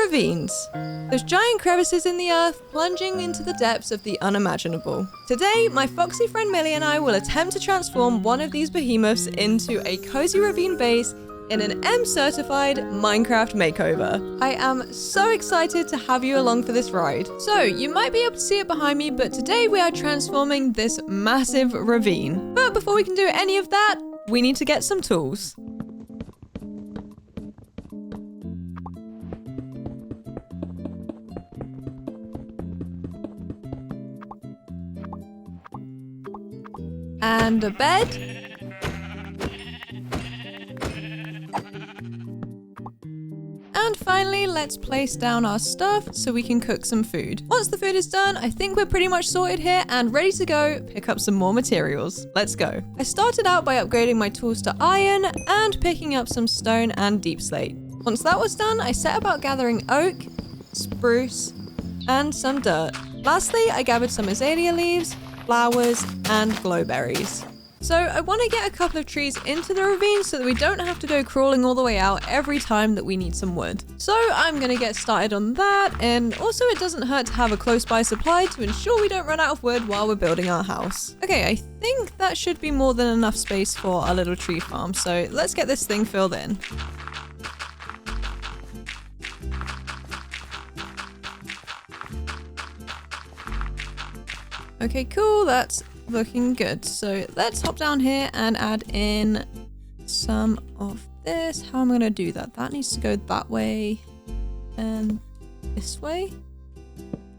Ravines. Those giant crevices in the earth plunging into the depths of the unimaginable. Today, my foxy friend Millie and I will attempt to transform one of these behemoths into a cozy ravine base in an M-certified Minecraft makeover. I am so excited to have you along for this ride. So, you might be able to see it behind me, but today we are transforming this massive ravine. But before we can do any of that, we need to get some tools. And a bed. And finally, let's place down our stuff so we can cook some food. Once the food is done, I think we're pretty much sorted here and ready to go pick up some more materials. Let's go. I started out by upgrading my tools to iron and picking up some stone and deep slate. Once that was done, I set about gathering oak, spruce, and some dirt. Lastly, I gathered some azalea leaves, flowers, and glowberries. So I want to get a couple of trees into the ravine so that we don't have to go crawling all the way out every time that we need some wood. So I'm going to get started on that, and also it doesn't hurt to have a close by supply to ensure we don't run out of wood while we're building our house. Okay, I think that should be more than enough space for our little tree farm, so let's get this thing filled in. Okay, cool, that's looking good. So let's hop down here and add in some of this. How am I gonna do that? That needs to go that way and this way.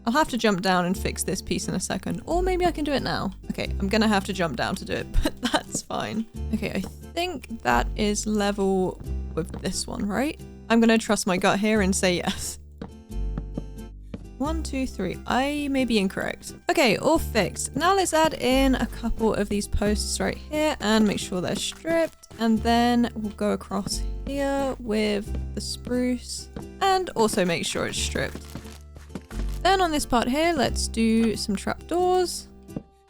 I'll have to jump down and fix this piece in a second, or maybe I can do it now. Okay, I'm gonna have to jump down to do it, but that's fine. Okay, I think that is level with this one, right? I'm gonna trust my gut here and say yes. 1, 2, 3. I may be incorrect. Okay, all fixed. Now let's add in a couple of these posts right here and make sure they're stripped. And then we'll go across here with the spruce and also make sure it's stripped. Then on this part here, let's do some trapdoors.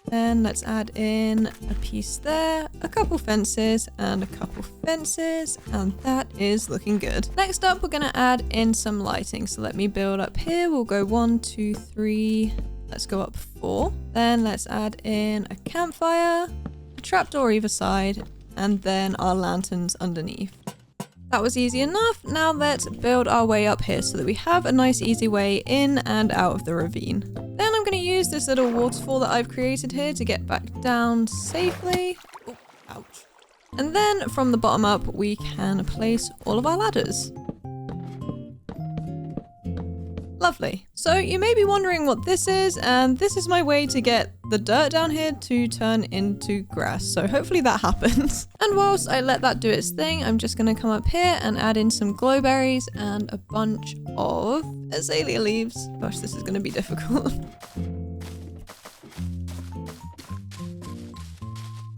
Then let's add in a piece there, a couple fences and a couple fences, and that is looking good. Next up, we're gonna add in some lighting. So let me build up here. We'll go 1, 2, 3. Let's go up 4. Then let's add in a campfire, a trapdoor either side, and then our lanterns underneath. That was easy enough. Now let's build our way up here so that we have a nice easy way in and out of the ravine. Then I'm going to use this little waterfall that I've created here to get back down safely. Oh, ouch. And then from the bottom up, we can place all of our ladders. Lovely. So you may be wondering what this is, and this is my way to get the dirt down here to turn into grass. So hopefully that happens. And whilst I let that do its thing, I'm just going to come up here and add in some glowberries and a bunch of azalea leaves. Gosh, this is going to be difficult.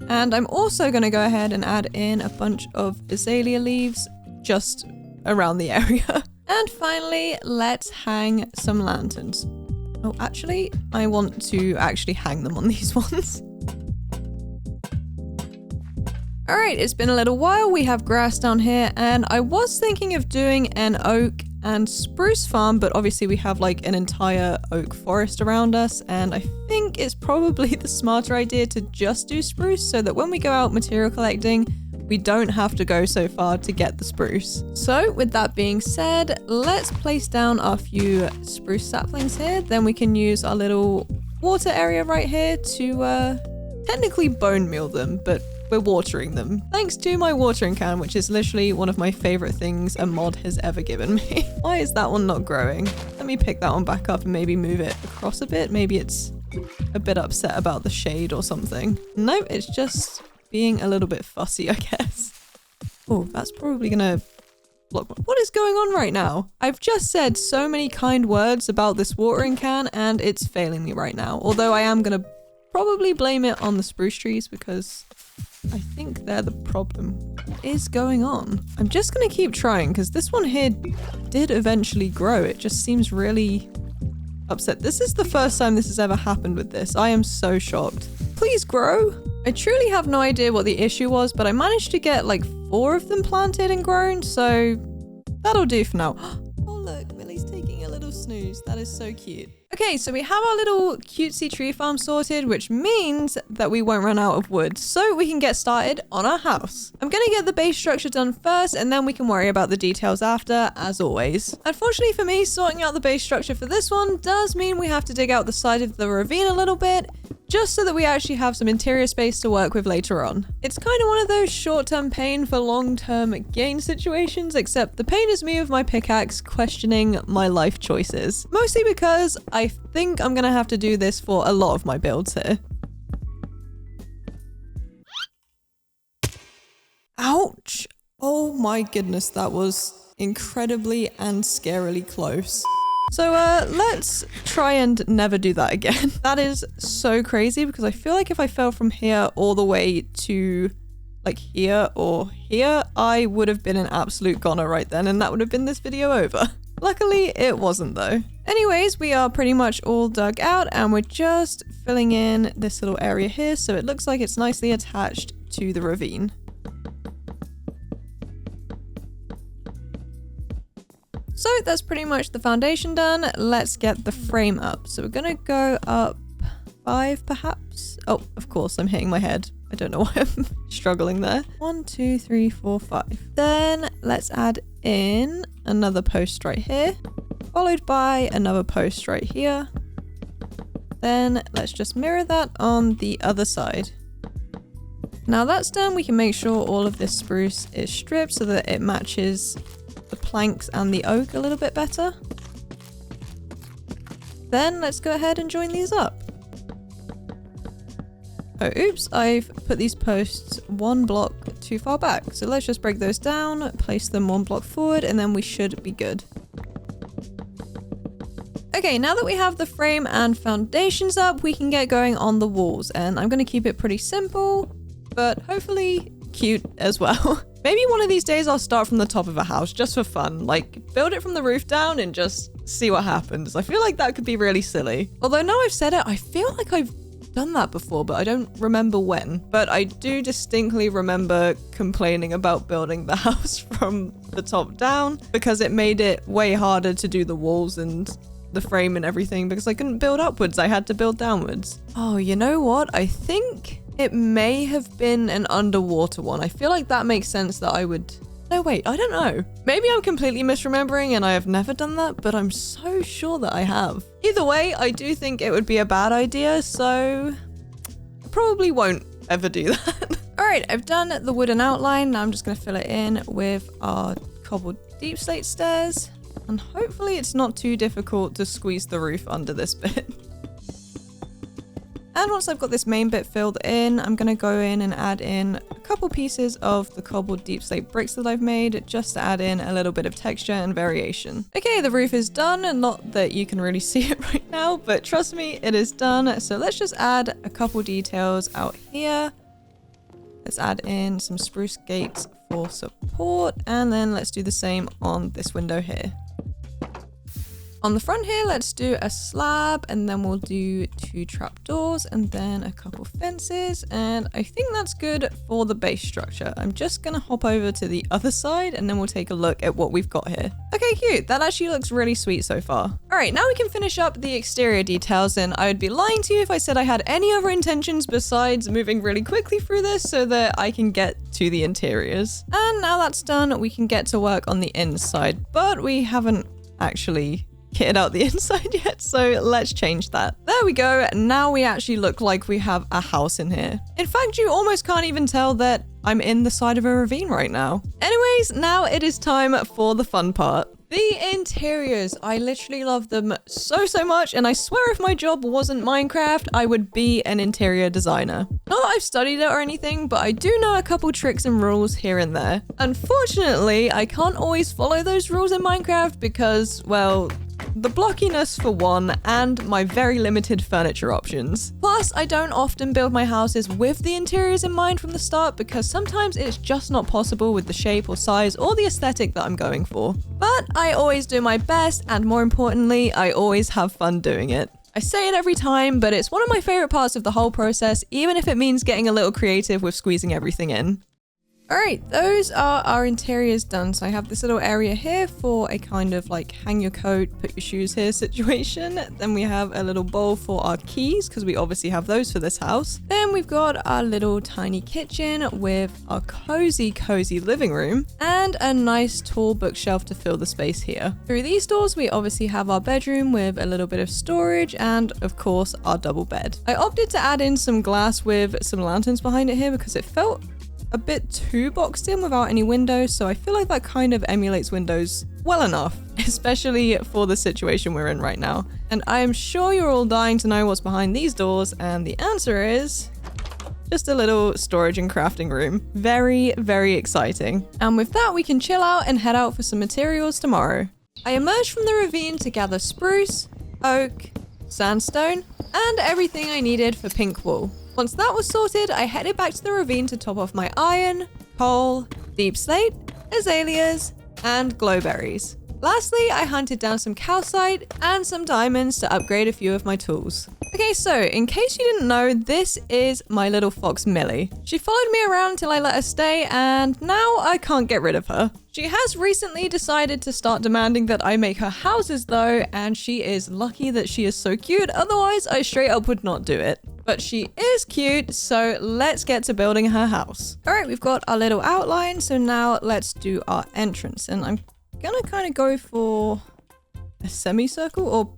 And I'm also going to go ahead and add in a bunch of azalea leaves just around the area. And finally, let's hang some lanterns. Oh, actually, I want to actually hang them on these ones. All right, it's been a little while. We have grass down here, and I was thinking of doing an oak and spruce farm, but obviously we have like an entire oak forest around us, and I think it's probably the smarter idea to just do spruce so that when we go out material collecting, we don't have to go so far to get the spruce. So with that being said, let's place down our few spruce saplings here. Then we can use our little water area right here to technically bone meal them, but we're watering them. Thanks to my watering can, which is literally one of my favorite things a mod has ever given me. Why is that one not growing? Let me pick that one back up and maybe move it across a bit. Maybe it's a bit upset about the shade or something. No, it's just being a little bit fussy, I guess. Oh, that's probably gonna block. What is going on right now? I've just said so many kind words about this watering can and it's failing me right now. Although I am gonna probably blame it on the spruce trees because I think they're the problem. What is going on? I'm just gonna keep trying because this one here did eventually grow. It just seems really upset. This is the first time this has ever happened with this. I am so shocked. Please grow. I truly have no idea what the issue was, but I managed to get like 4 of them planted and grown, so that'll do for now. Oh look, Millie's he's taking a little snooze. That is so cute. Okay, so we have our little cutesy tree farm sorted, which means that we won't run out of wood, so we can get started on our house. I'm gonna get the base structure done first, and then we can worry about the details after, as always. Unfortunately for me, sorting out the base structure for this one does mean we have to dig out the side of the ravine a little bit, just so that we actually have some interior space to work with later on. It's kind of one of those short-term pain for long-term gain situations, except the pain is me with my pickaxe questioning my life choices. Mostly because I think I'm gonna have to do this for a lot of my builds here. Ouch! Oh my goodness, that was incredibly and scarily close. So let's try and never do that again. That is so crazy because I feel like if I fell from here all the way to like here or here, I would have been an absolute goner right then, and that would have been this video over. Luckily, it wasn't though. Anyways, we are pretty much all dug out and we're just filling in this little area here so it looks like it's nicely attached to the ravine. So that's pretty much the foundation done. Let's get the frame up. So we're gonna go up 5 perhaps. Oh, of course, I'm hitting my head. I don't know why I'm struggling there. 1, 2, 3, 4, 5. Then let's add in another post right here, followed by another post right here. Then let's just mirror that on the other side. Now that's done, we can make sure all of this spruce is stripped so that it matches the planks and the oak a little bit better. Then let's go ahead and join these up. Oh, oops, I've put these posts 1 block too far back. So let's just break those down, place them 1 block forward, and then we should be good. Okay, now that we have the frame and foundations up, we can get going on the walls. And I'm going to keep it pretty simple, but hopefully cute as well. Maybe one of these days I'll start from the top of a house just for fun, like build it from the roof down and just see what happens. I feel like that could be really silly. Although now I've said it, I feel like I've done that before, but I don't remember when. But I do distinctly remember complaining about building the house from the top down because it made it way harder to do the walls and the frame and everything because I couldn't build upwards, I had to build downwards. Oh, you know what? I think it may have been an underwater one. I feel like that makes sense that I would... No, wait, I don't know. Maybe I'm completely misremembering and I have never done that, but I'm so sure that I have. Either way, I do think it would be a bad idea, so I probably won't ever do that. All right, I've done the wooden outline. Now I'm just gonna fill it in with our cobbled deep slate stairs. And hopefully it's not too difficult to squeeze the roof under this bit. And once I've got this main bit filled in, I'm going to go in and add in a couple pieces of the cobbled deep slate bricks that I've made just to add in a little bit of texture and variation. Okay, the roof is done, and not that you can really see it right now, but trust me, it is done. So let's just add a couple details out here. Let's add in some spruce gates for support, and then let's do the same on this window here. On the front here, let's do a slab, and then we'll do 2 trapdoors and then a couple fences, and I think that's good for the base structure. I'm just gonna hop over to the other side and then we'll take a look at what we've got here. Okay, cute. That actually looks really sweet so far. All right, now we can finish up the exterior details, and I would be lying to you if I said I had any other intentions besides moving really quickly through this so that I can get to the interiors. And now that's done, we can get to work on the inside, but we haven't actually kitted out the inside yet, so let's change that. There we go. Now we actually look like we have a house in here. In fact, you almost can't even tell that I'm in the side of a ravine right now. Anyways, now it is time for the fun part. The interiors. I literally love them so much, and I swear if my job wasn't Minecraft, I would be an interior designer. Not that I've studied it or anything, but I do know a couple tricks and rules here and there. Unfortunately, I can't always follow those rules in Minecraft because, well, the blockiness for one, and my very limited furniture options. Plus, I don't often build my houses with the interiors in mind from the start because sometimes it's just not possible with the shape or size or the aesthetic that I'm going for. But I always do my best, and more importantly, I always have fun doing it. I say it every time, but it's one of my favorite parts of the whole process, even if it means getting a little creative with squeezing everything in. Alright, those are our interiors done. So I have this little area here for a kind of like hang your coat, put your shoes here situation. Then we have a little bowl for our keys because we obviously have those for this house. Then we've got our little tiny kitchen with our cozy living room and a nice tall bookshelf to fill the space here. Through these doors, we obviously have our bedroom with a little bit of storage and of course our double bed. I opted to add in some glass with some lanterns behind it here because it felt a bit too boxed in without any windows, so I feel like that kind of emulates windows well enough, especially for the situation we're in right now. And I am sure you're all dying to know what's behind these doors, and the answer is just a little storage and crafting room. Very, very exciting. And with that, we can chill out and head out for some materials tomorrow. I emerged from the ravine to gather spruce, oak, sandstone, and everything I needed for pink wool. Once that was sorted, I headed back to the ravine to top off my iron, coal, deep slate, azaleas, and glowberries. Lastly, I hunted down some calcite and some diamonds to upgrade a few of my tools. Okay, so in case you didn't know, this is my little fox Millie. She followed me around until I let her stay, and now I can't get rid of her. She has recently decided to start demanding that I make her houses though, and she is lucky that she is so cute, otherwise I straight up would not do it. But she is cute, so let's get to building her house. All right, we've got our little outline, so now let's do our entrance. And I'm gonna kind of go for a semicircle or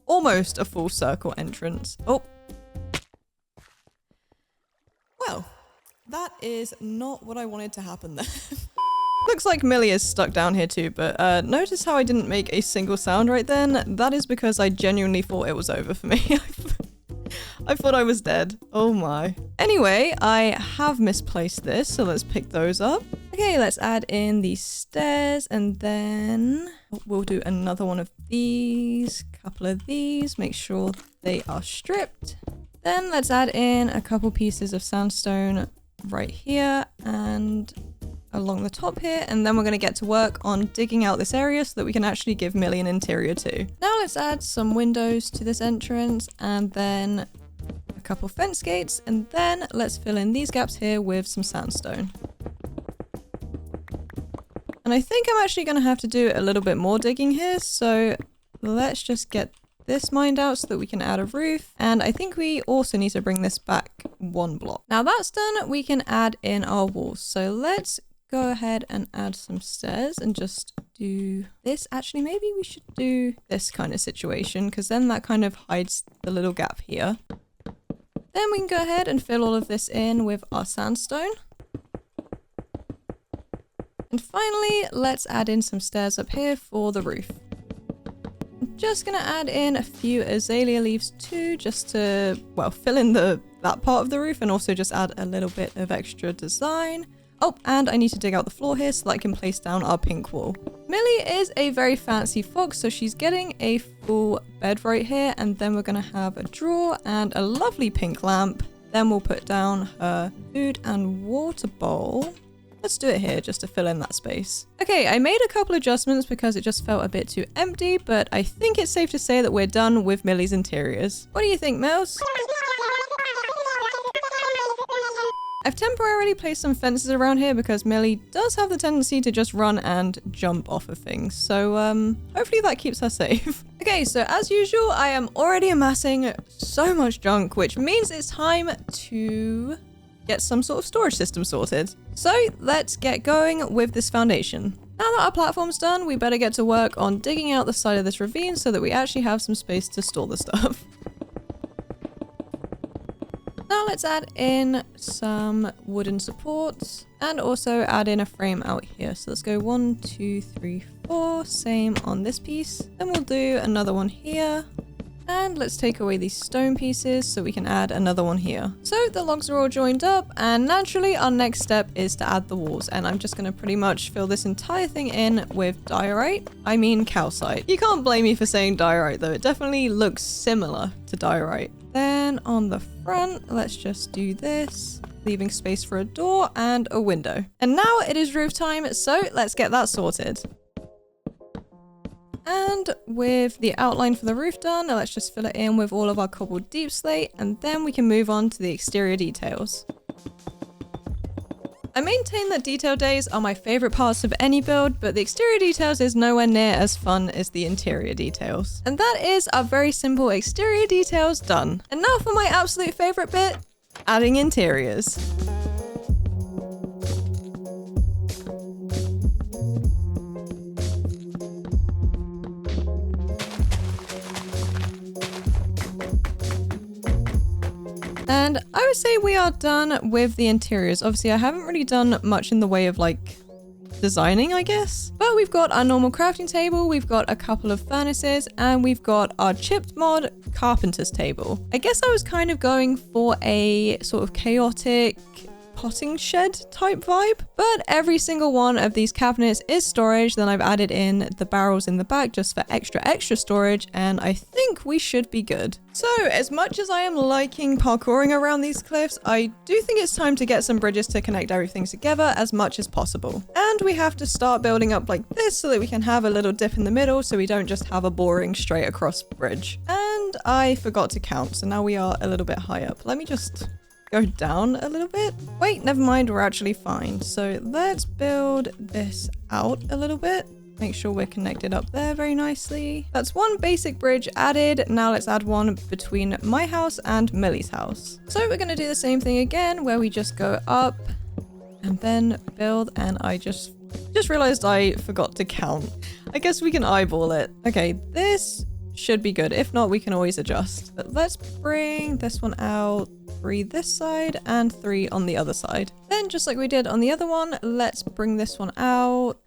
almost a full circle entrance. Oh. Well, that is not what I wanted to happen there. Looks like Millie is stuck down here too, but notice how I didn't make a single sound right then? That is because I genuinely thought it was over for me. I thought I was dead. Oh my. Anyway, I have misplaced this, so let's pick those up. Okay, let's add in these stairs, and then we'll do another one of these, couple of these, make sure they are stripped. Then let's add in a couple pieces of sandstone right here and along the top here, and then we're going to get to work on digging out this area so that we can actually give Millie an interior too. Now let's add some windows to this entrance and then a couple fence gates, and then let's fill in these gaps here with some sandstone. And I think I'm actually going to have to do a little bit more digging here, so let's just get this mined out so that we can add a roof. And I think we also need to bring this back one block. Now that's done, we can add in our walls. So let's go ahead and add some stairs and just do this. Actually, maybe we should do this kind of situation because then that kind of hides the little gap here. Then we can go ahead and fill all of this in with our sandstone. And finally, let's add in some stairs up here for the roof. I'm just gonna add in a few azalea leaves too, just to, well, fill in that part of the roof and also just add a little bit of extra design. Oh, and I need to dig out the floor here so that I can place down our pink wall. Millie is a very fancy fox, so she's getting a full bed right here, and then we're gonna have a drawer and a lovely pink lamp. Then we'll put down her food and water bowl. Let's do it here just to fill in that space. Okay, I made a couple adjustments because it just felt a bit too empty, but I think it's safe to say that we're done with Millie's interiors. What do you think, Mills? I've temporarily placed some fences around here because Millie does have the tendency to just run and jump off of things. So hopefully that keeps her safe. Okay, so as usual, I am already amassing so much junk, which means it's time to get some sort of storage system sorted. So let's get going with this foundation. Now that our platform's done, we better get to work on digging out the side of this ravine so that we actually have some space to store the stuff. Now let's add in some wooden supports and also add in a frame out here. So let's go 1, 2, 3, 4, same on this piece. Then we'll do another one here. And let's take away these stone pieces so we can add another one here. So the logs are all joined up, and naturally our next step is to add the walls. And I'm just gonna pretty much fill this entire thing in with diorite. I mean calcite. You can't blame me for saying diorite though. It definitely looks similar to diorite. Then on the front, let's just do this, leaving space for a door and a window. And now it is roof time, so let's get that sorted. And with the outline for the roof done, let's just fill it in with all of our cobbled deep slate, and then we can move on to the exterior details. I maintain that detail days are my favorite parts of any build, but the exterior details is nowhere near as fun as the interior details. And that is our very simple exterior details done. And now for my absolute favorite bit, adding interiors. And I would say we are done with the interiors. Obviously, I haven't really done much in the way of like designing, I guess. But we've got our normal crafting table, we've got a couple of furnaces, and we've got our chipped mod carpenter's table. I guess I was kind of going for a sort of chaotic potting shed type vibe, but every single one of these cabinets is storage. Then I've added in the barrels in the back just for extra storage, and I think we should be good. So as much as I am liking parkouring around these cliffs, I do think it's time to get some bridges to connect everything together as much as possible. And we have to start building up like this so that we can have a little dip in the middle so we don't just have a boring straight across bridge. And I forgot to count, so now we are a little bit high up. Let me just go down a little bit. Wait, never mind, we're actually fine. So let's build this out a little bit. Make sure we're connected up there very nicely. That's one basic bridge added. Now let's add one between my house and Millie's house. So we're gonna do the same thing again where we just go up and then build, and I just realized I forgot to count. I guess we can eyeball it. Okay, this should be good. If not, we can always adjust. But let's bring this one out. 3 this side and 3 on the other side. Then just like we did on the other one, let's bring this one out.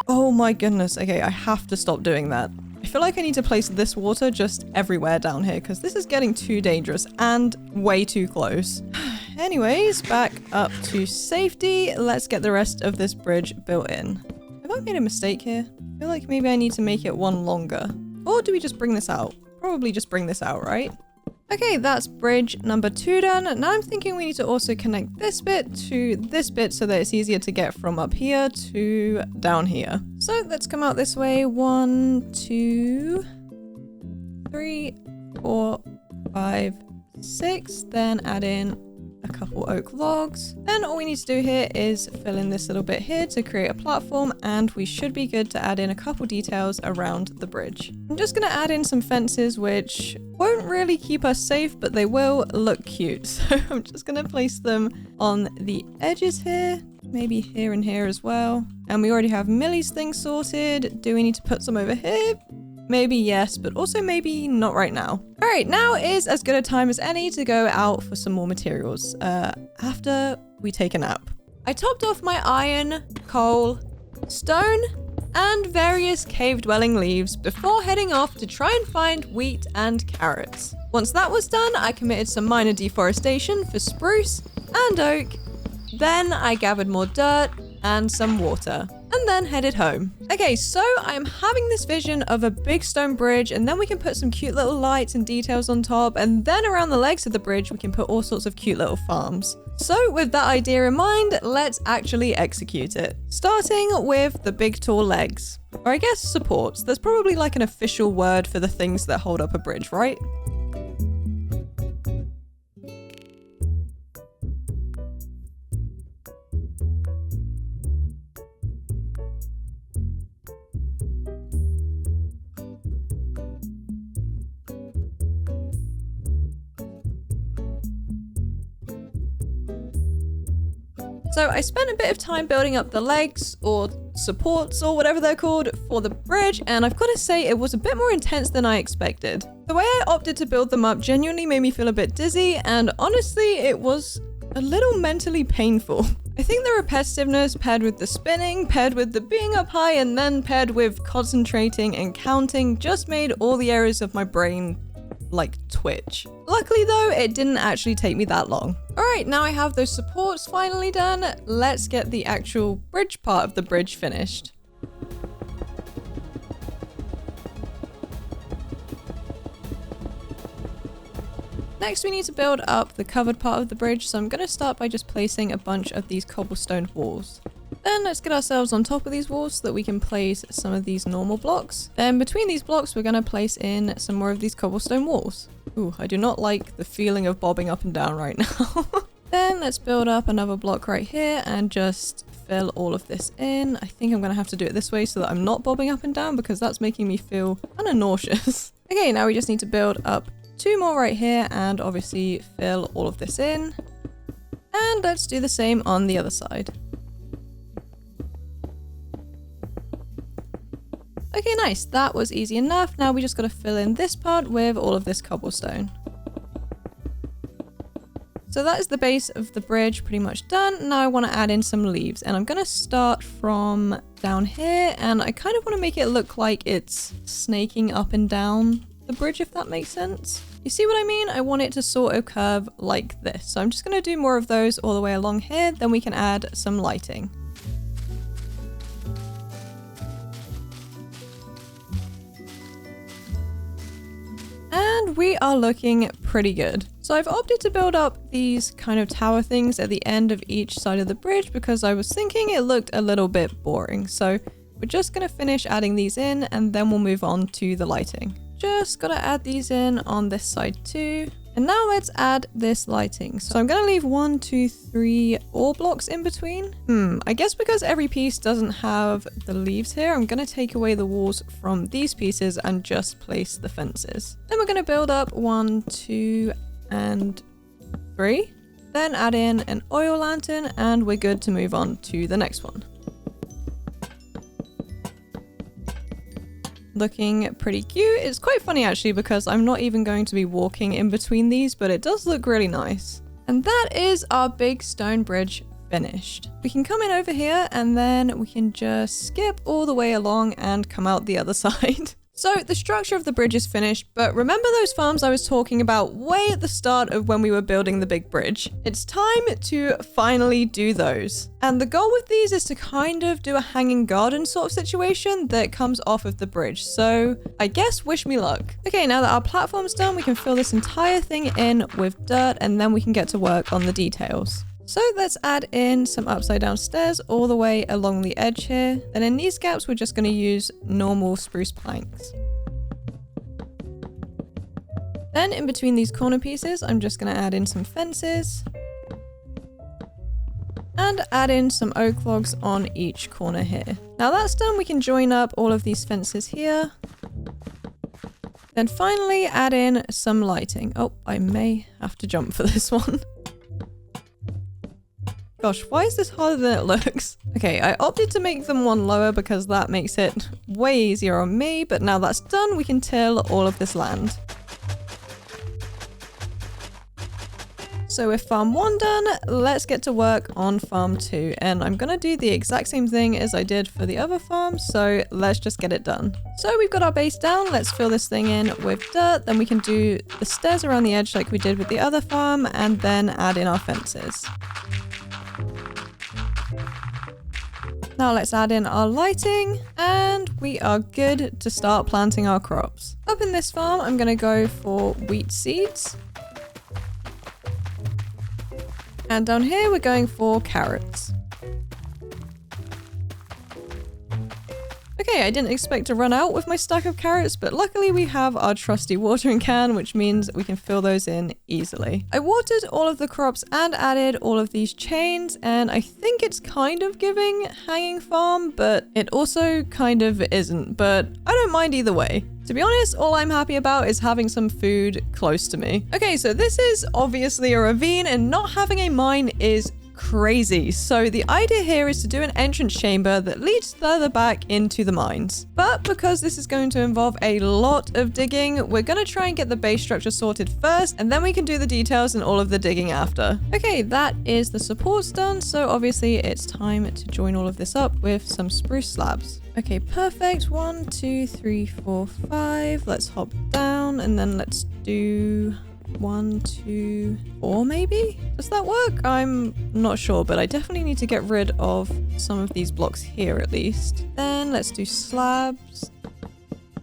Oh my goodness. Okay, I have to stop doing that. I feel like I need to place this water just everywhere down here because this is getting too dangerous and way too close. Anyways, back up to safety. Let's get the rest of this bridge built in. Have I made a mistake here? I feel like maybe I need to make it one longer. Or do we just bring this out? Probably just bring this out, right? Okay, that's bridge number 2 done. Now I'm thinking we need to also connect this bit to this bit so that it's easier to get from up here to down here. So let's come out this way. 1, 2, 3, 4, 5, 6. Then add in a couple oak logs. Then all we need to do here is fill in this little bit here to create a platform, and we should be good to add in a couple details around the bridge. I'm just going to add in some fences which won't really keep us safe, but they will look cute. So I'm just going to place them on the edges here, maybe here and here as well. And we already have Millie's thing sorted. Do we need to put some over here? Maybe yes, but also maybe not right now. All right, now is as good a time as any to go out for some more materials after we take a nap. I topped off my iron, coal, stone, and various cave-dwelling leaves before heading off to try and find wheat and carrots. Once that was done, I committed some minor deforestation for spruce and oak. Then I gathered more dirt and some water, and then headed home. Okay, so I'm having this vision of a big stone bridge, and then we can put some cute little lights and details on top, and then around the legs of the bridge we can put all sorts of cute little farms. So with that idea in mind, let's actually execute it. Starting with the big tall legs, or I guess supports. There's probably like an official word for the things that hold up a bridge, right? So I spent a bit of time building up the legs or supports or whatever they're called for the bridge, and I've got to say it was a bit more intense than I expected. The way I opted to build them up genuinely made me feel a bit dizzy, and honestly it was a little mentally painful. I think the repetitiveness paired with the spinning, paired with the being up high, and then paired with concentrating and counting just made all the areas of my brain like twitch. Luckily though, it didn't actually take me that long. Alright, now I have those supports finally done. Let's get the actual bridge part of the bridge finished. Next we need to build up the covered part of the bridge, so I'm going to start by just placing a bunch of these cobblestone walls. Then let's get ourselves on top of these walls so that we can place some of these normal blocks. Then between these blocks we're going to place in some more of these cobblestone walls. Ooh, I do not like the feeling of bobbing up and down right now. Then let's build up another block right here and just fill all of this in. I think I'm gonna have to do it this way so that I'm not bobbing up and down because that's making me feel kind of nauseous. Okay, now we just need to build up 2 more right here and obviously fill all of this in. And let's do the same on the other side. Okay, nice. That was easy enough. Now we just gotta fill in this part with all of this cobblestone. So that is the base of the bridge pretty much done. Now I want to add in some leaves and I'm going to start from down here and I kind of want to make it look like it's snaking up and down the bridge, if that makes sense. You see what I mean? I want it to sort of curve like this. So I'm just going to do more of those all the way along here. Then we can add some lighting. And we are looking pretty good. So I've opted to build up these kind of tower things at the end of each side of the bridge because I was thinking it looked a little bit boring. So we're just going to finish adding these in and then we'll move on to the lighting. Just got to add these in on this side too. And now let's add this lighting. So I'm going to leave 1, 2, 3 ore blocks in between. I guess because every piece doesn't have the leaves here, I'm going to take away the walls from these pieces and just place the fences. Then we're going to build up 1, 2, and 3. Then add in an oil lantern and we're good to move on to the next one. Looking pretty cute. It's quite funny actually because I'm not even going to be walking in between these, but it does look really nice. And that is our big stone bridge finished. We can come in over here and then we can just skip all the way along and come out the other side. So the structure of the bridge is finished, but remember those farms I was talking about way at the start of when we were building the big bridge? It's time to finally do those. And the goal with these is to kind of do a hanging garden sort of situation that comes off of the bridge. So I guess wish me luck. Okay, now that our platform's done, we can fill this entire thing in with dirt and then we can get to work on the details. So let's add in some upside down stairs all the way along the edge here. Then in these gaps, we're just going to use normal spruce planks. Then in between these corner pieces, I'm just going to add in some fences. And add in some oak logs on each corner here. Now that's done, we can join up all of these fences here. Then finally add in some lighting. Oh, I may have to jump for this one. Gosh, why is this harder than it looks? Okay, I opted to make them one lower because that makes it way easier on me, but now that's done, we can till all of this land. So with farm 1 done, let's get to work on farm 2. And I'm gonna do the exact same thing as I did for the other farm, so let's just get it done. So we've got our base down, let's fill this thing in with dirt, then we can do the stairs around the edge like we did with the other farm, and then add in our fences. Now let's add in our lighting and we are good to start planting our crops. Up in this farm, I'm going to go for wheat seeds. And down here, we're going for carrots. Okay, I didn't expect to run out with my stack of carrots, but luckily we have our trusty watering can, which means we can fill those in easily. I watered all of the crops and added all of these chains, and I think it's kind of giving hanging farm, but it also kind of isn't, but I don't mind either way. To be honest, all I'm happy about is having some food close to me. Okay, so this is obviously a ravine, and not having a mine is crazy. So the idea here is to do an entrance chamber that leads further back into the mines. But because this is going to involve a lot of digging, we're going to try and get the base structure sorted first, and then we can do the details and all of the digging after. Okay, that is the supports done. So obviously it's time to join all of this up with some spruce slabs. Okay, perfect. 1, 2, 3, 4, 5. Let's hop down and then let's do 1, 2, 4 maybe? Does that work? I'm not sure, but I definitely need to get rid of some of these blocks here at least. Then let's do slabs.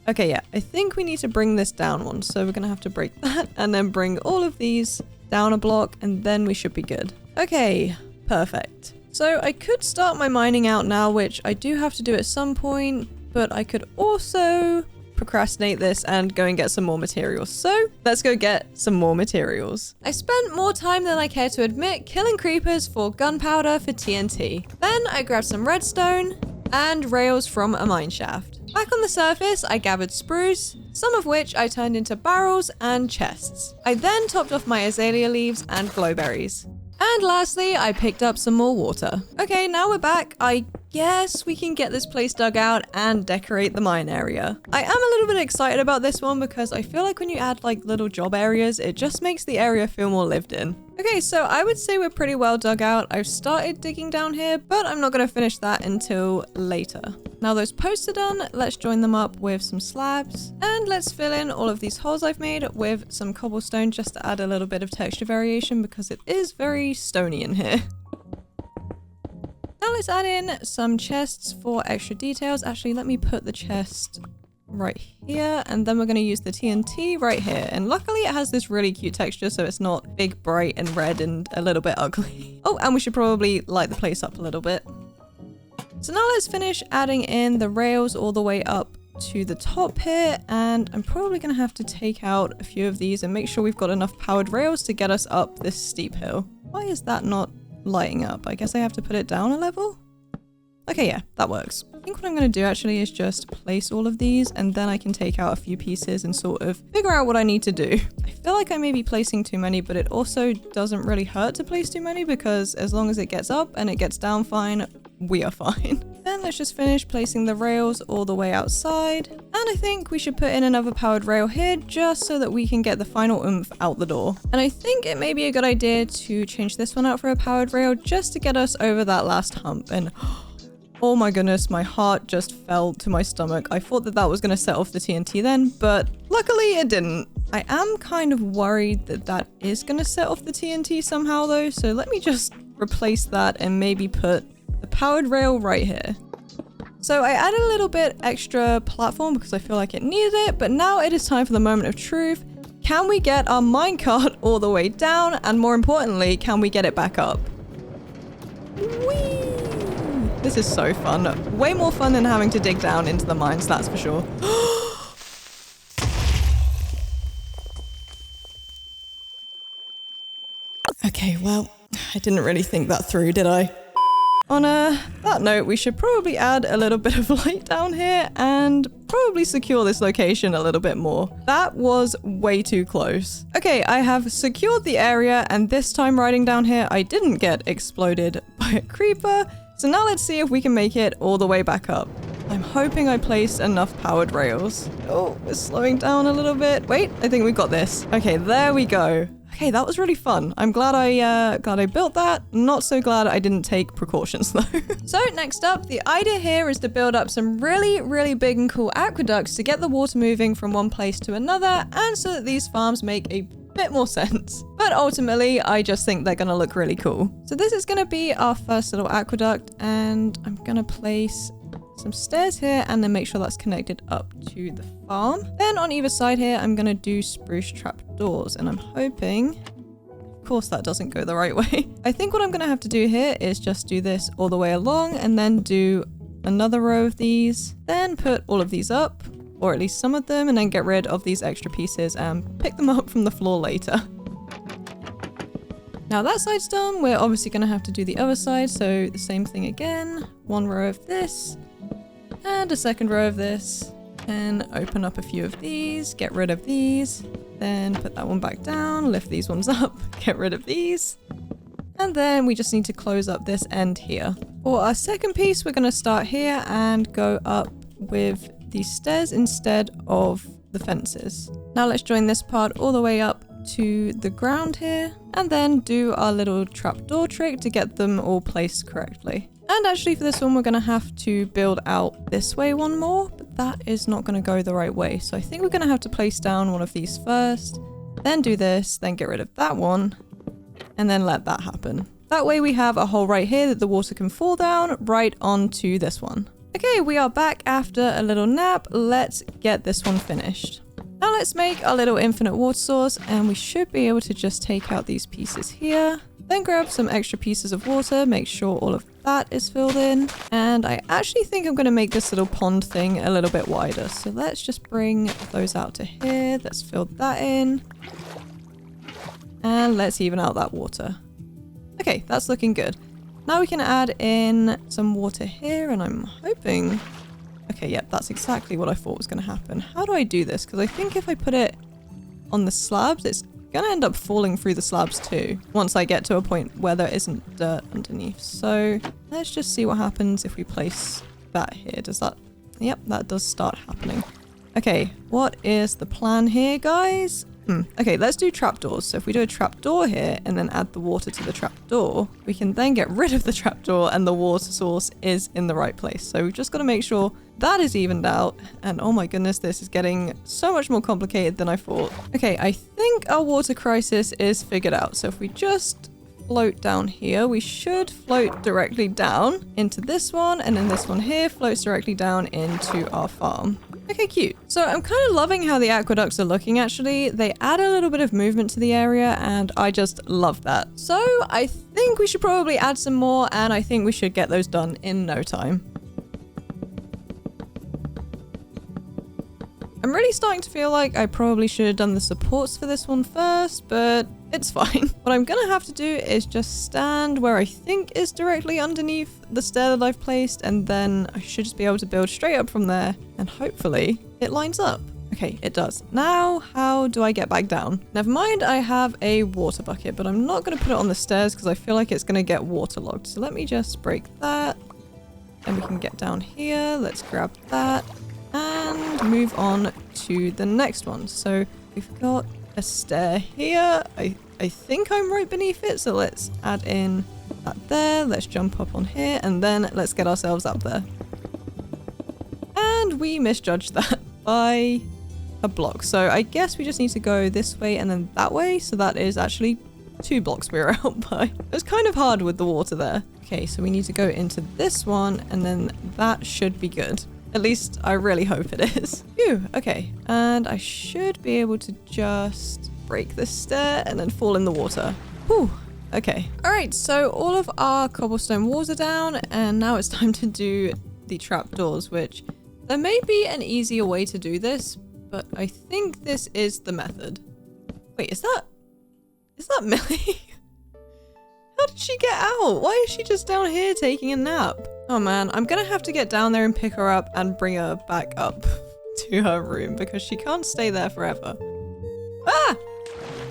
Okay, yeah, I think we need to bring this down one. So we're gonna have to break that and then bring all of these down a block and then we should be good. Okay, perfect. So I could start my mining out now, which I do have to do at some point, but I could also procrastinate this and go and get some more materials. So let's go get some more materials. I spent more time than I care to admit killing creepers for gunpowder for TNT. Then I grabbed some redstone and rails from a mine shaft. Back on the surface, I gathered spruce, some of which I turned into barrels and chests. I then topped off my azalea leaves and glowberries. And lastly, I picked up some more water. Okay, now we're back. I guess we can get this place dug out and decorate the mine area. I am a little bit excited about this one because I feel like when you add like little job areas, it just makes the area feel more lived in. Okay, so I would say we're pretty well dug out. I've started digging down here, but I'm not going to finish that until later. Now those posts are done, let's join them up with some slabs. And let's fill in all of these holes I've made with some cobblestone just to add a little bit of texture variation because it is very stony in here. Now let's add in some chests for extra details. Actually, let me put the chest right here, and then we're going to use the TNT right here. And luckily it has this really cute texture, so it's not big, bright, and red and a little bit ugly. Oh, and we should probably light the place up a little bit. So now let's finish adding in the rails all the way up to the top here, and I'm probably going to have to take out a few of these and make sure we've got enough powered rails to get us up this steep hill. Why is that not lighting up? I guess I have to put it down a level? Okay, yeah, that works. I think what I'm going to do actually is just place all of these, and then I can take out a few pieces and sort of figure out what I need to do. I feel like I may be placing too many, but it also doesn't really hurt to place too many because as long as it gets up and it gets down fine, we are fine. Then let's just finish placing the rails all the way outside. And I think we should put in another powered rail here just so that we can get the final oomph out the door. And I think it may be a good idea to change this one out for a powered rail just to get us over that last hump. And oh my goodness, my heart just fell to my stomach. I thought that that was going to set off the TNT then, but luckily it didn't. I am kind of worried that that is going to set off the TNT somehow though, so let me just replace that and maybe put the powered rail right here. So I added a little bit extra platform because I feel like it needed it, but now it is time for the moment of truth. Can we get our minecart all the way down? And more importantly, can we get it back up? Whee! This is so fun. Way more fun than having to dig down into the mines, that's for sure. Okay, well, I didn't really think that through, did I? On that note, we should probably add a little bit of light down here and probably secure this location a little bit more. That was way too close. Okay, I have secured the area, and this time riding down here, I didn't get exploded by a creeper. So now let's see if we can make it all the way back up. I'm hoping I placed enough powered rails. Oh, we're slowing down a little bit. Wait, I think we got this. Okay, there we go. Okay, that was really fun. I'm glad I built that. Not so glad I didn't take precautions though. So next up, the idea here is to build up some really big and cool aqueducts to get the water moving from one place to another, and so that these farms make a bit more sense. But ultimately, I just think they're gonna look really cool. So this is gonna be our first little aqueduct, and I'm gonna place some stairs here and then make sure that's connected up to the farm. Then on either side here, I'm gonna do spruce trapdoors, and I'm hoping, of course, that doesn't go the right way. I think what I'm gonna have to do here is just do this all the way along and then do another row of these, then put all of these up, or at least some of them, and then get rid of these extra pieces and pick them up from the floor later. Now that side's done, we're obviously gonna have to do the other side, so the same thing again. One row of this, and a second row of this, and open up a few of these, get rid of these, then put that one back down, lift these ones up, get rid of these, and then we just need to close up this end here. For our second piece, we're gonna start here and go up with these stairs instead of the fences. Now let's join this part all the way up to the ground here, and then do our little trapdoor trick to get them all placed correctly. And actually for this one, we're gonna have to build out this way one more, but that is not gonna go the right way. So I think we're gonna have to place down one of these first, then do this, then get rid of that one, and then let that happen. That way we have a hole right here that the water can fall down right onto this one. Okay, we are back after a little nap. Let's get this one finished. Now let's make our little infinite water source, and we should be able to just take out these pieces here. Then grab some extra pieces of water, make sure all of that is filled in. And I actually think I'm going to make this little pond thing a little bit wider. So let's just bring those out to here. Let's fill that in. And let's even out that water. Okay, that's looking good. Now we can add in some water here, and I'm hoping... Okay, yeah, that's exactly what I thought was going to happen. How do I do this? Because I think if I put it on the slabs, it's going to end up falling through the slabs too, once I get to a point where there isn't dirt underneath. So let's just see what happens if we place that here. Does that... Yep, that does start happening. Okay, what is the plan here, guys? Okay, let's do trapdoors. So if we do a trapdoor here and then add the water to the trapdoor, we can then get rid of the trapdoor and the water source is in the right place. So we've just got to make sure that is evened out. And oh my goodness, this is getting so much more complicated than I thought. Okay, I think our water crisis is figured out. So if we just float down here, we should float directly down into this one, and then this one here floats directly down into our farm. Okay, cute. So I'm kind of loving how the aqueducts are looking, actually. They add a little bit of movement to the area, and I just love that. So I think we should probably add some more, and I think we should get those done in no time. I'm really starting to feel like I probably should have done the supports for this one first, but it's fine. What I'm gonna have to do is just stand where I think is directly underneath the stair that I've placed, and then I should just be able to build straight up from there, and hopefully it lines up. Okay, it does. Now, how do I get back down? Never mind, I have a water bucket, but I'm not gonna put it on the stairs because I feel like it's gonna get waterlogged. So let me just break that, and we can get down here. Let's grab that and move on to the next one. So we've got a stair here. I think I'm right beneath it, so let's add in that there. Let's jump up on here, and then let's get ourselves up there. And we misjudged that by a block. So I guess we just need to go this way and then that way. So that is actually 2 blocks we were out by. It was kind of hard with the water there. Okay, so we need to go into this one, and then that should be good. At least I really hope it is. Phew, okay. And I should be able to just break this stair and then fall in the water. Whew, okay. All right, so all of our cobblestone walls are down, and now it's time to do the trapdoors, which there may be an easier way to do this, but I think this is the method. Wait, is that Millie? How did she get out? Why is she just down here taking a nap? Oh man, I'm gonna have to get down there and pick her up and bring her back up to her room because she can't stay there forever. Ah!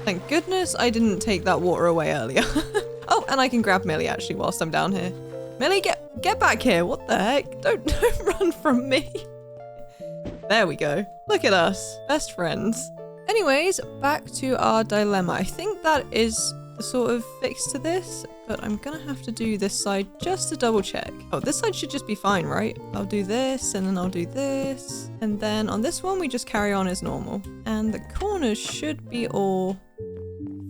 Thank goodness I didn't take that water away earlier. Oh, and I can grab Millie actually whilst I'm down here. Millie, get back here. What the heck? Don't run from me. There we go. Look at us. Best friends. Anyways, back to our dilemma. I think that is the sort of fix to this, but I'm gonna have to do this side just to double check. Oh, this side should just be fine, right? I'll do this, and then I'll do this. And then on this one, we just carry on as normal. And the corners should be all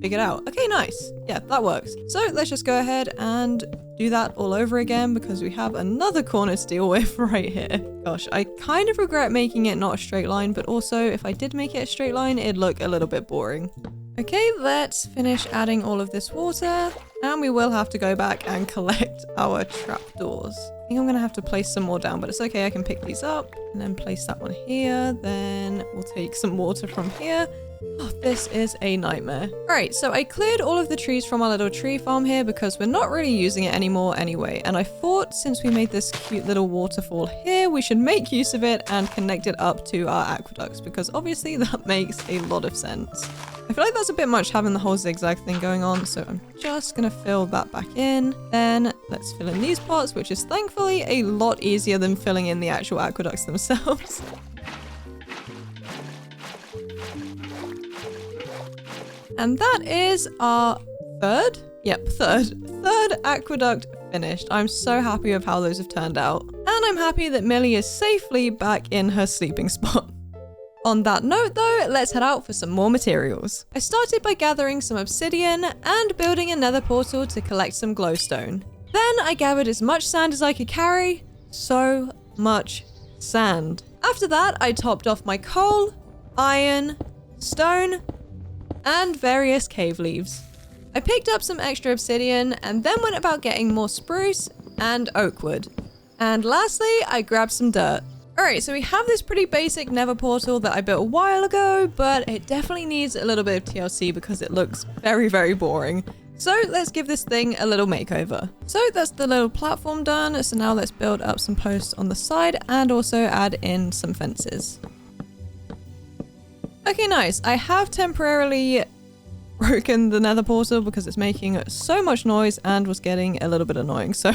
figured out. Okay, nice. Yeah, that works. So let's just go ahead and do that all over again because we have another corner to deal with right here. Gosh, I kind of regret making it not a straight line, but also if I did make it a straight line, it'd look a little bit boring. Okay, let's finish adding all of this water, and we will have to go back and collect our trapdoors. I think I'm gonna have to place some more down, but it's okay, I can pick these up and then place that one here. Then we'll take some water from here. Oh, this is a nightmare. All right, so I cleared all of the trees from our little tree farm here because we're not really using it anymore anyway. And I thought since we made this cute little waterfall here, we should make use of it and connect it up to our aqueducts because obviously that makes a lot of sense. I feel like that's a bit much having the whole zigzag thing going on, so I'm just gonna fill that back in. Then let's fill in these parts, which is thankfully a lot easier than filling in the actual aqueducts themselves. And that is our third aqueduct finished. I'm so happy with how those have turned out. And I'm happy that Millie is safely back in her sleeping spot. On that note though, let's head out for some more materials. I started by gathering some obsidian and building a nether portal to collect some glowstone. Then I gathered as much sand as I could carry. So much sand. After that, I topped off my coal, iron, stone, and various cave leaves. I picked up some extra obsidian and then went about getting more spruce and oak wood. And lastly, I grabbed some dirt. Alright, so we have this pretty basic nether portal that I built a while ago, but it definitely needs a little bit of TLC because it looks very, very boring. So let's give this thing a little makeover. So that's the little platform done. So now let's build up some posts on the side and also add in some fences. Okay, nice. I have temporarily broken the nether portal because it's making so much noise and was getting a little bit annoying. So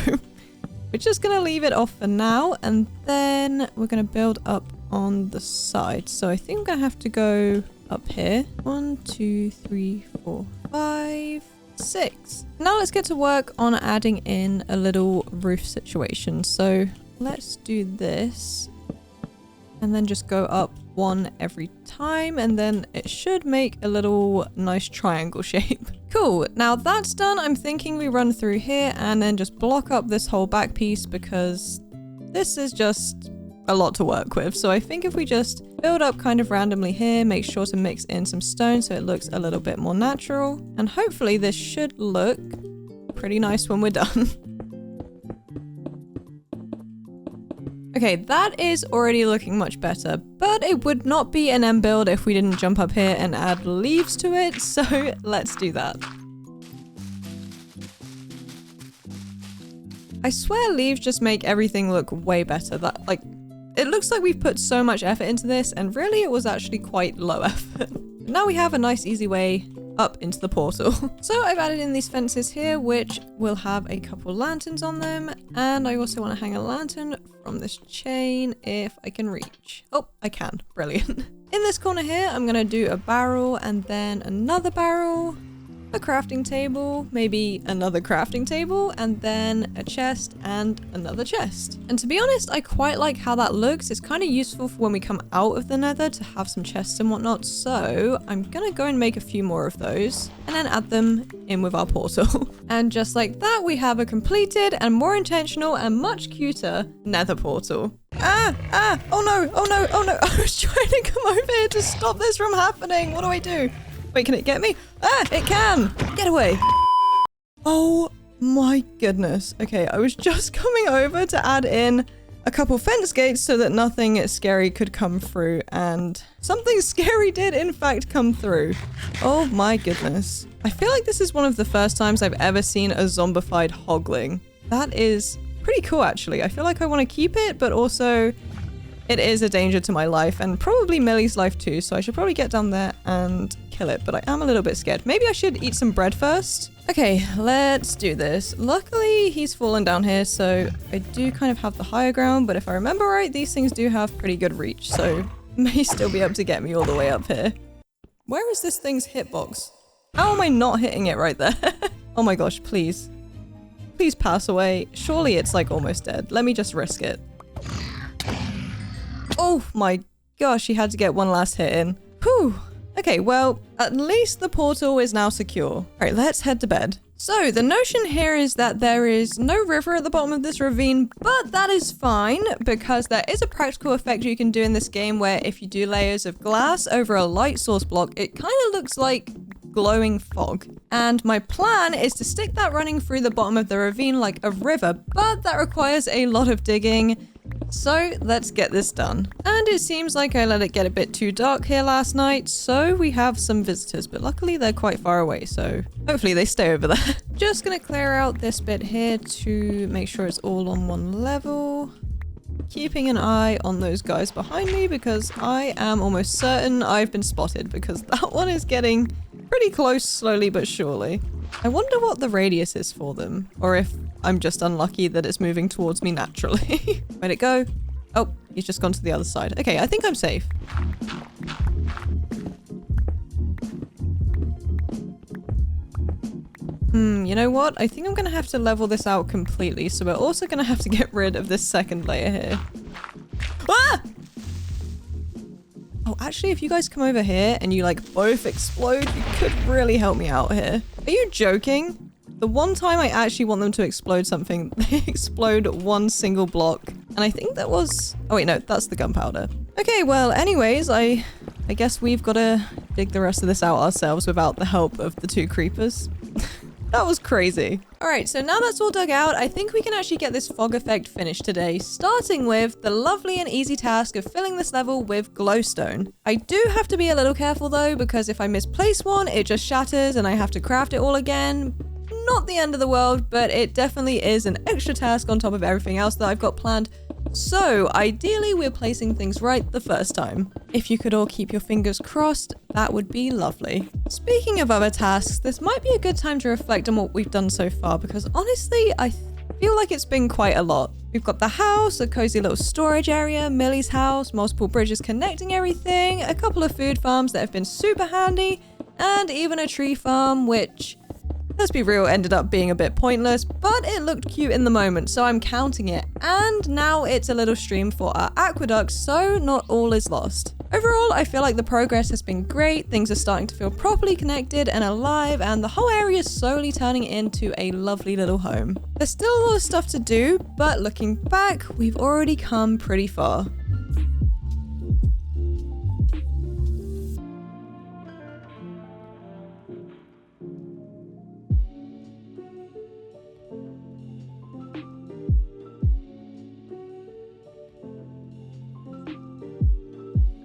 we're just gonna leave it off for now, and then we're gonna build up on the side. So I think I'm gonna have to go up here. 1, 2, 3, 4, 5, 6. Now let's get to work on adding in a little roof situation. So let's do this and then just go up one every time, and then it should make a little nice triangle shape. Cool, now that's done. I'm thinking we run through here and then just block up this whole back piece because this is just a lot to work with. So I think if we just build up kind of randomly here, make sure to mix in some stone so it looks a little bit more natural, and hopefully this should look pretty nice when we're done. Okay, that is already looking much better, but it would not be an end build if we didn't jump up here and add leaves to it, so let's do that. I swear leaves just make everything look way better. It looks like we've put so much effort into this, and really it was actually quite low effort. Now we have a nice easy way up into the portal. So I've added in these fences here, which will have a couple lanterns on them, and I also want to hang a lantern from this chain if I can reach. Oh, I can. Brilliant. In this corner here, I'm gonna do a barrel and then another barrel, a crafting table, maybe another crafting table, and then a chest and another chest. And to be honest, I quite like how that looks. It's kind of useful for when we come out of the nether to have some chests and whatnot. So I'm gonna go and make a few more of those and then add them in with our portal. And just like that, we have a completed and more intentional and much cuter nether portal. Oh no. I was trying to come over here to stop this from happening. What do I do? Wait, can it get me? It can! Get away! Oh my goodness. Okay, I was just coming over to add in a couple fence gates so that nothing scary could come through, and something scary did in fact come through. Oh my goodness. I feel like this is one of the first times I've ever seen a zombified hogling. That is pretty cool, actually. I feel like I want to keep it, but also it is a danger to my life and probably Millie's life too, so I should probably get down there and kill it, but I am a little bit scared. Maybe I should eat some bread first. Okay, let's do this. Luckily, he's fallen down here, so I do kind of have the higher ground, but if I remember right, these things do have pretty good reach, so may still be able to get me all the way up here. Where is this thing's hitbox? How am I not hitting it right there? Oh my gosh, please. Please pass away. Surely it's like almost dead. Let me just risk it. Oh my gosh, he had to get one last hit in. Whew. Okay, well, at least the portal is now secure. All right, let's head to bed. So the notion here is that there is no river at the bottom of this ravine, but that is fine because there is a practical effect you can do in this game where if you do layers of glass over a light source block, it kind of looks like glowing fog. And my plan is to stick that running through the bottom of the ravine like a river, but that requires a lot of digging. So let's get this done. And it seems like I let it get a bit too dark here last night, so we have some visitors, but luckily they're quite far away, so hopefully they stay over there. Just gonna clear out this bit here to make sure it's all on one level. Keeping an eye on those guys behind me because I am almost certain I've been spotted because that one is getting pretty close slowly but surely. I wonder what the radius is for them, or if I'm just unlucky that it's moving towards me naturally. Where'd it go? Oh, he's just gone to the other side. Okay, I think I'm safe. You know what? I think I'm gonna have to level this out completely, so we're also gonna have to get rid of this second layer here. Ah! Oh, actually, if you guys come over here and you like both explode, you could really help me out here. Are you joking? The one time I actually want them to explode something, they explode one single block. And I think that was... Oh wait, no, that's the gunpowder. Okay, well, anyways, I guess we've got to dig the rest of this out ourselves without the help of the two creepers. That was crazy. All right, so now that's all dug out, I think we can actually get this fog effect finished today, starting with the lovely and easy task of filling this level with glowstone. I do have to be a little careful though, because if I misplace one, it just shatters and I have to craft it all again. Not the end of the world, but it definitely is an extra task on top of everything else that I've got planned. So ideally we're placing things right the first time. If you could all keep your fingers crossed, that would be lovely. Speaking of other tasks, this might be a good time to reflect on what we've done so far, because honestly, I feel like it's been quite a lot. We've got the house, a cozy little storage area, Millie's house, multiple bridges connecting everything, a couple of food farms that have been super handy, and even a tree farm, which, let's be real, ended up being a bit pointless, but it looked cute in the moment, so I'm counting it. And now it's a little stream for our aqueducts, so not all is lost. Overall, I feel like the progress has been great, things are starting to feel properly connected and alive, and the whole area is slowly turning into a lovely little home. There's still a lot of stuff to do, but looking back, we've already come pretty far.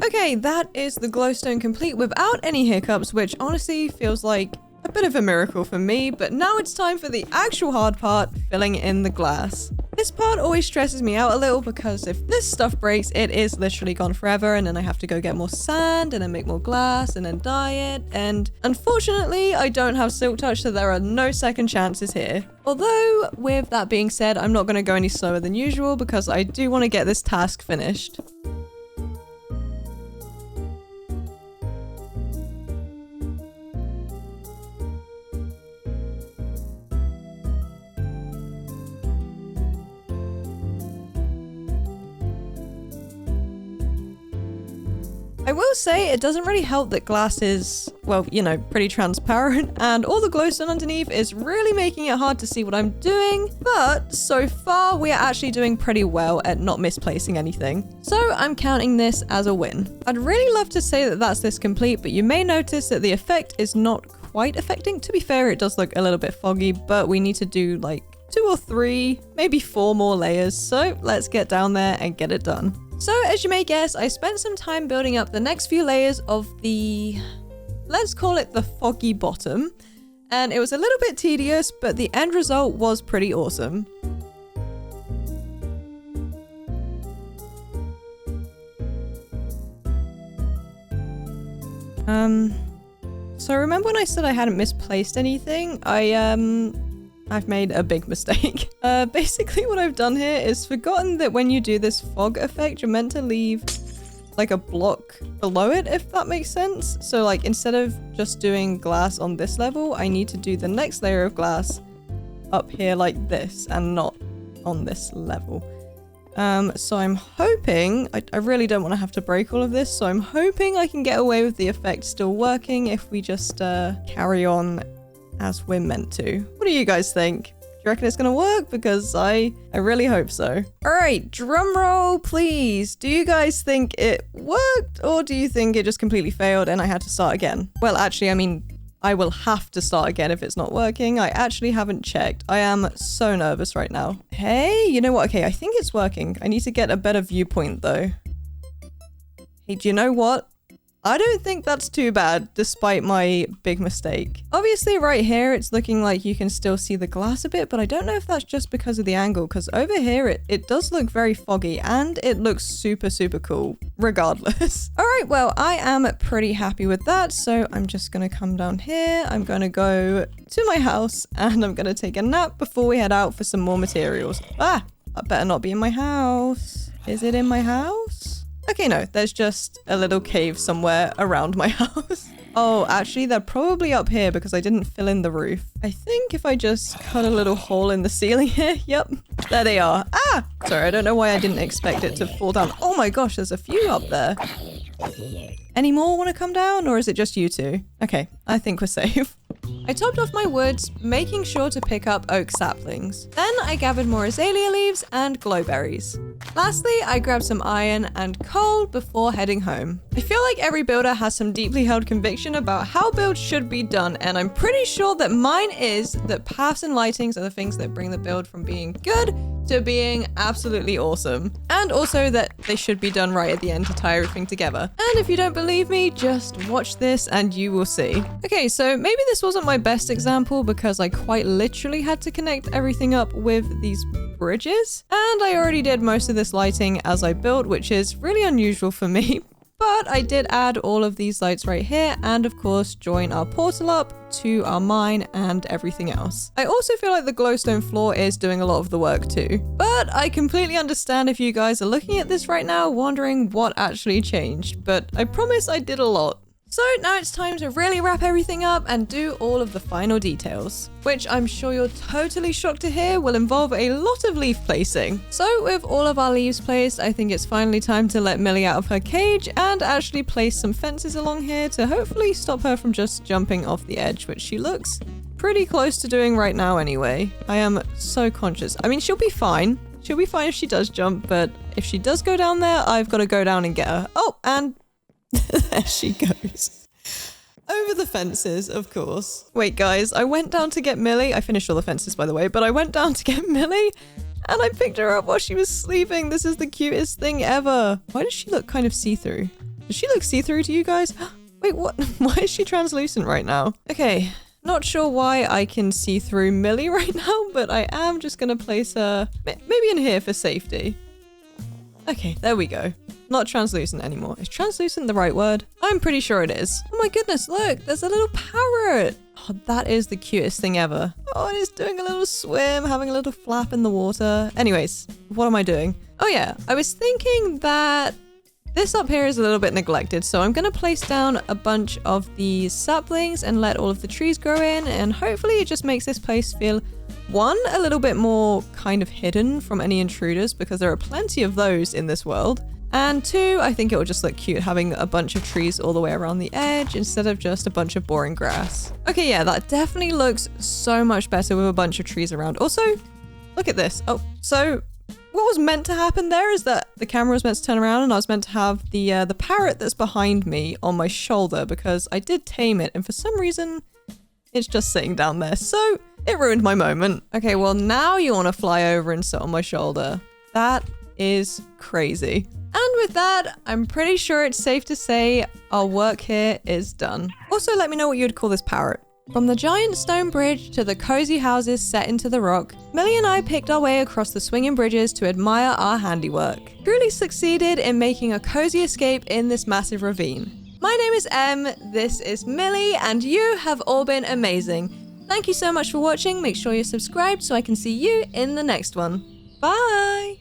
Okay, that is the glowstone complete without any hiccups, which honestly feels like a bit of a miracle for me, but now it's time for the actual hard part, filling in the glass. This part always stresses me out a little because if this stuff breaks, it is literally gone forever, and then I have to go get more sand and then make more glass and then dye it, and unfortunately I don't have silk touch, so there are no second chances here. Although, with that being said, I'm not going to go any slower than usual because I do want to get this task finished. I will say it doesn't really help that glass is, well, you know, pretty transparent, and all the glowstone underneath is really making it hard to see what I'm doing, but so far we are actually doing pretty well at not misplacing anything. So I'm counting this as a win. I'd really love to say that that's this complete, but you may notice that the effect is not quite affecting. To be fair, it does look a little bit foggy, but we need to do like 2 or 3, maybe 4 more layers, so let's get down there and get it done. So as you may guess, I spent some time building up the next few layers of the, let's call it the foggy bottom, and it was a little bit tedious, but the end result was pretty awesome. So remember when I said I hadn't misplaced anything? I've made a big mistake. Basically what I've done here is forgotten that when you do this fog effect, you're meant to leave like a block below it, if that makes sense. So like instead of just doing glass on this level, I need to do the next layer of glass up here like this and not on this level. So I'm hoping, I really don't want to have to break all of this, so I'm hoping I can get away with the effect still working if we just carry on as we're meant to. What do you guys think? Do you reckon it's gonna work? Because I really hope so. All right, drum roll, please. Do you guys think it worked, or do you think it just completely failed and I had to start again? Well, actually, I mean, I will have to start again if it's not working. I actually haven't checked. I am so nervous right now. Hey, you know what? Okay, I think it's working. I need to get a better viewpoint though. Hey, do you know what? I don't think that's too bad, despite my big mistake. Obviously, right here, it's looking like you can still see the glass a bit, but I don't know if that's just because of the angle, because over here, it does look very foggy, and it looks super, super cool, regardless. All right, well, I am pretty happy with that, so I'm just gonna come down here. I'm gonna go to my house, and I'm gonna take a nap before we head out for some more materials. Ah, I better not be in my house. Is it in my house? Okay, no, there's just a little cave somewhere around my house. Oh, actually, they're probably up here because I didn't fill in the roof. I think if I just cut a little hole in the ceiling here, yep, there they are. Ah! Sorry, I don't know why I didn't expect it to fall down. Oh my gosh, there's a few up there. Any more want to come down, or is it just you two? Okay, I think we're safe. I topped off my woods, making sure to pick up oak saplings. Then I gathered more azalea leaves and glowberries. Lastly, I grabbed some iron and coal before heading home. I feel like every builder has some deeply held conviction about how builds should be done, and I'm pretty sure that mine is that paths and lightings are the things that bring the build from being good to being absolutely awesome. And also that they should be done right at the end to tie everything together. And if you don't believe me, just watch this and you will see. Okay, so maybe this wasn't my best example because I quite literally had to connect everything up with these bridges. And I already did most of this lighting as I built, which is really unusual for me. But I did add all of these lights right here and of course join our portal up to our mine and everything else. I also feel like the glowstone floor is doing a lot of the work too. But I completely understand if you guys are looking at this right now wondering what actually changed, but I promise I did a lot. So now it's time to really wrap everything up and do all of the final details, which I'm sure you're totally shocked to hear will involve a lot of leaf placing. So with all of our leaves placed, I think it's finally time to let Millie out of her cage and actually place some fences along here to hopefully stop her from just jumping off the edge, which she looks pretty close to doing right now anyway. I am so conscious. I mean, she'll be fine. She'll be fine if she does jump, but if she does go down there, I've got to go down and get her. Oh, and there she goes. Over the fences, of course. Wait, guys, I went down to get Millie. I finished all the fences, by the way, but I went down to get Millie and I picked her up while she was sleeping. This is the cutest thing ever. Why does she look kind of see-through? Does she look see-through to you guys? Wait, what? Why is she translucent right now? Okay, not sure why I can see through Millie right now, but I am just gonna place her maybe in here for safety. Okay, there we go. Not translucent anymore. Is translucent the right word? I'm pretty sure it is. Oh my goodness, look, there's a little parrot. Oh, that is the cutest thing ever. Oh, it is doing a little swim, having a little flap in the water. Anyways, what am I doing? Oh yeah, I was thinking that this up here is a little bit neglected, so I'm gonna place down a bunch of these saplings and let all of the trees grow in, and hopefully it just makes this place feel, one, a little bit more kind of hidden from any intruders because there are plenty of those in this world. And two, I think it will just look cute having a bunch of trees all the way around the edge instead of just a bunch of boring grass. Okay, yeah, that definitely looks so much better with a bunch of trees around. Also, look at this. Oh, so what was meant to happen there is that the camera was meant to turn around and I was meant to have the parrot that's behind me on my shoulder because I did tame it and for some reason it's just sitting down there. So it ruined my moment. Okay, well now you want to fly over and sit on my shoulder. That is crazy. And with that, I'm pretty sure it's safe to say our work here is done. Also, let me know what you'd call this parrot. From the giant stone bridge to the cozy houses set into the rock, Millie and I picked our way across the swinging bridges to admire our handiwork. Truly succeeded in making a cozy escape in this massive ravine. My name is Em, this is Millie, and you have all been amazing. Thank you so much for watching. Make sure you're subscribed so I can see you in the next one. Bye!